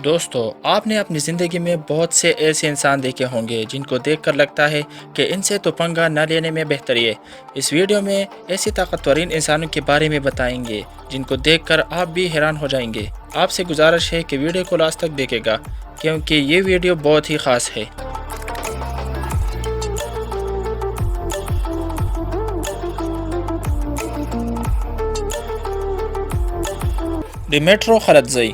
दोस्तों, आपने अपनी ज़िंदगी में बहुत से ऐसे इंसान देखे होंगे जिनको देखकर लगता है कि इनसे तो पंगा न लेने में बेहतर है। इस वीडियो में ऐसी ताकतवरीन इंसानों के बारे में बताएंगे जिनको देखकर आप भी हैरान हो जाएंगे। आपसे गुजारिश है कि वीडियो को लास्ट तक देखेगा क्योंकि ये वीडियो बहुत ही ख़ास है। डिमेट्रो खलत्ज़ई।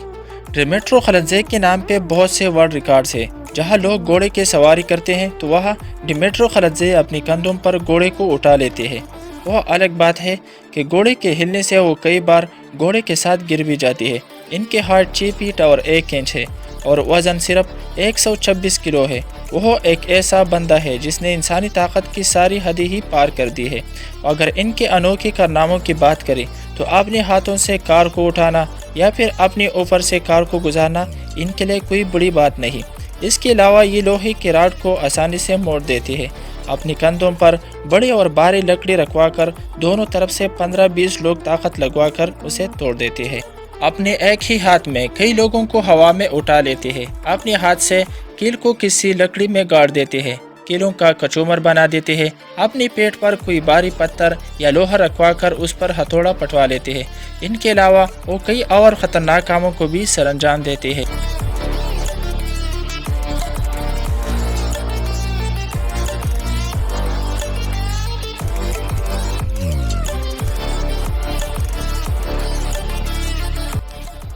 डिमेट्रो खलत्ज़ई के नाम पे बहुत से वर्ल्ड रिकॉर्ड्स हैं। जहाँ लोग घोड़े की सवारी करते हैं तो वहाँ डिमेट्रो खलत्ज़ई अपनी कंधों पर घोड़े को उठा लेते हैं। वह अलग बात है कि घोड़े के हिलने से वो कई बार घोड़े के साथ गिर भी जाती है। इनके हाइट 6 फीट और 1 इंच है और वज़न सिर्फ 126 किलो है। वह एक ऐसा बंदा है जिसने इंसानी ताकत की सारी हदें ही पार कर दी है। अगर इनके अनोखे कारनामों की बात करें तो अपने हाथों से कार को उठाना या फिर अपने ऊपर से कार को गुजारना इनके लिए कोई बड़ी बात नहीं। इसके अलावा ये लोहे के राड को आसानी से मोड़ देती है। अपनी कंधों पर बड़ी और भारी लकड़ी रखवाकर दोनों तरफ से 15-20 लोग ताकत लगवाकर उसे तोड़ देते हैं। अपने एक ही हाथ में कई लोगों को हवा में उठा लेते हैं। अपने हाथ से कील को किसी लकड़ी में गाड़ देते हैं, कीलों का कचूमर बना देते हैं। अपने पेट पर कोई भारी पत्थर या लोहा रखवाकर उस पर हथौड़ा पटवा लेते हैं। इनके अलावा वो कई और ख़तरनाक कामों को भी सरअंजाम देते हैं।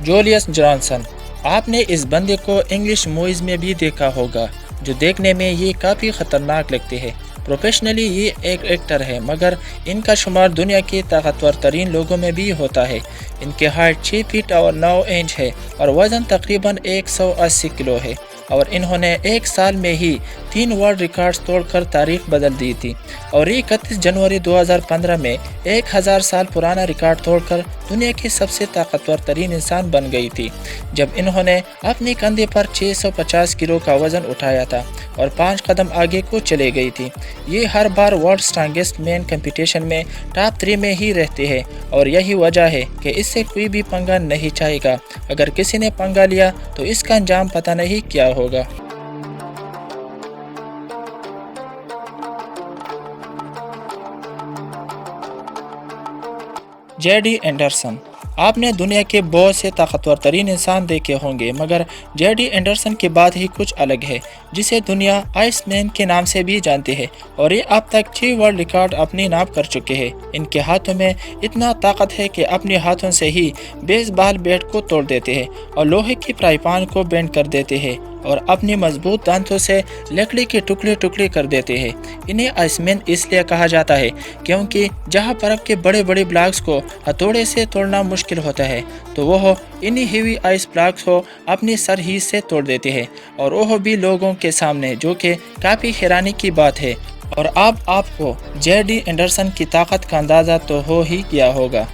Julius Johnson. आपने इस बंदे को इंग्लिश मूवीज़ में भी देखा होगा, जो देखने में ये काफ़ी ख़तरनाक लगते हैं। प्रोफेशनली ये एक एक्टर है, मगर इनका शुमार दुनिया के ताकतवर तरीन लोगों में भी होता है। इनके हाइट 6 फीट और 9 इंच है और वज़न तकरीबन 180 किलो है और इन्होंने एक साल में ही 3 वर्ल्ड रिकॉर्ड्स तोड़कर तारीख बदल दी थी। और 31 जनवरी 2015 में 1000 साल पुराना रिकॉर्ड तोड़कर दुनिया की सबसे ताकतवर तरीन इंसान बन गई थी, जब इन्होंने अपने कंधे पर 650 किलो का वज़न उठाया था और 5 कदम आगे को चले गई थी। ये हर बार वर्ल्ड स्ट्रॉन्गेस्ट मैन कंपटीशन में टॉप 3 में ही रहते हैं और यही वजह है कि इससे कोई भी पंगा नहीं चाहेगा। अगर किसी ने पंगा लिया तो इसका अंजाम पता नहीं क्या होगा। JD Anderson. आपने दुनिया के बहुत से ताकतवर तरीन इंसान देखे होंगे, मगर जेडी एंडरसन की बात ही कुछ अलग है, जिसे दुनिया आइस मैन के नाम से भी जानती है और ये अब तक 6 वर्ल्ड रिकॉर्ड अपने नाम कर चुके हैं। इनके हाथों में इतना ताकत है कि अपने हाथों से ही बेसबॉल बैट को तोड़ देते हैं और लोहे की फ्राई पैन को बेंड कर देते हैं और अपनी मजबूत दांतों से लकड़ी के टुकड़े टुकड़े कर देते हैं। इन्हें आइसमैन इसलिए कहा जाता है क्योंकि जहां बर्फ के बड़े बड़े ब्लॉक्स को हथौड़े से तोड़ना मुश्किल होता है, तो वह इन्हीं हेवी आइस ब्लॉक्स को अपनी सर ही से तोड़ देते हैं और वह भी लोगों के सामने, जो कि काफ़ी हैरानी की बात है। और अब आपको जेडी एंडरसन की ताकत का अंदाज़ा तो हो ही गया होगा।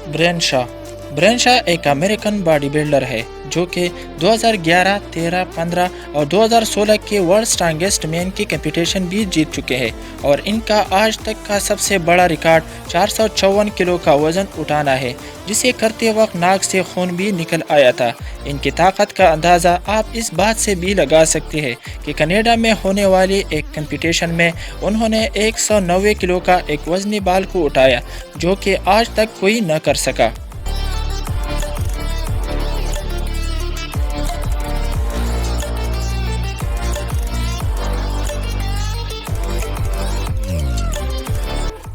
ब्रेनशा। ब्रेनशा एक अमेरिकन बॉडी बिल्डर है जो कि 2011, 13, 15 और 2016 के वर्ल्ड स्ट्रॉन्गेस्ट मैन की कंपटीशन भी जीत चुके हैं और इनका आज तक का सबसे बड़ा रिकॉर्ड 454 किलो का वज़न उठाना है, जिसे करते वक्त नाक से खून भी निकल आया था। इनकी ताकत का अंदाज़ा आप इस बात से भी लगा सकते हैं कि कनाडा में होने वाली एक कंपटीशन में उन्होंने 190 किलो का एक वज़नी बाल को उठाया, जो कि आज तक कोई न कर सका।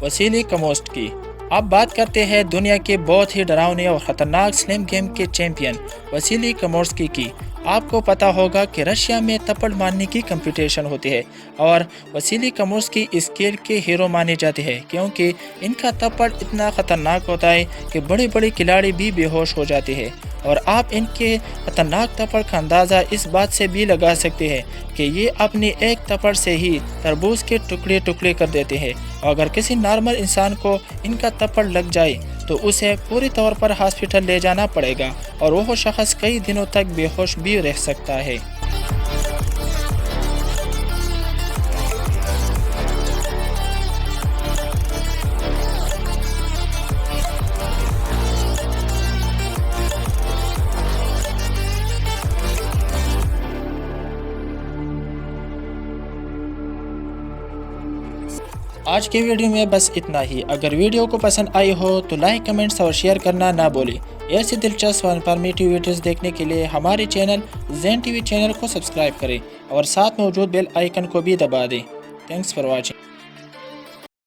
वसीली कमोस्की। अब बात करते हैं दुनिया के बहुत ही डरावने और ख़तरनाक स्लैम गेम के चैंपियन वसीली कमोस्की की। आपको पता होगा कि रशिया में थप्पड़ मारने की कंपटीशन होती है और वसीली कमोस्की इस खेल के हीरो माने जाते हैं क्योंकि इनका थप्पड़ इतना ख़तरनाक होता है कि बड़े बड़े खिलाड़ी भी बेहोश हो जाते हैं। और आप इनके खतरनाक थप्पड़ का अंदाज़ा इस बात से भी लगा सकते हैं कि ये अपनी एक थप्पड़ से ही तरबूज के टुकड़े टुकड़े कर देते हैं। अगर किसी नॉर्मल इंसान को इनका थप्पड़ लग जाए تو اسے پوری طور پر ہاسپٹل لے جانا پڑے گا اور وہ شخص کئی دنوں تک بے ہوش بھی رہ سکتا ہے۔ آج کے ویڈیو میں بس اتنا ہی۔ اگر ویڈیو کو پسند آئی ہو تو لائک، کمنٹس اور شیئر کرنا نہ بھولیں۔ ایسی دلچسپ اور انفارمیٹیو ویڈیوز دیکھنے کے لیے ہمارے چینل زین ٹی وی چینل کو سبسکرائب کریں اور ساتھ موجود بیل آئیکن کو بھی دبا دیں۔ Thanks for watching.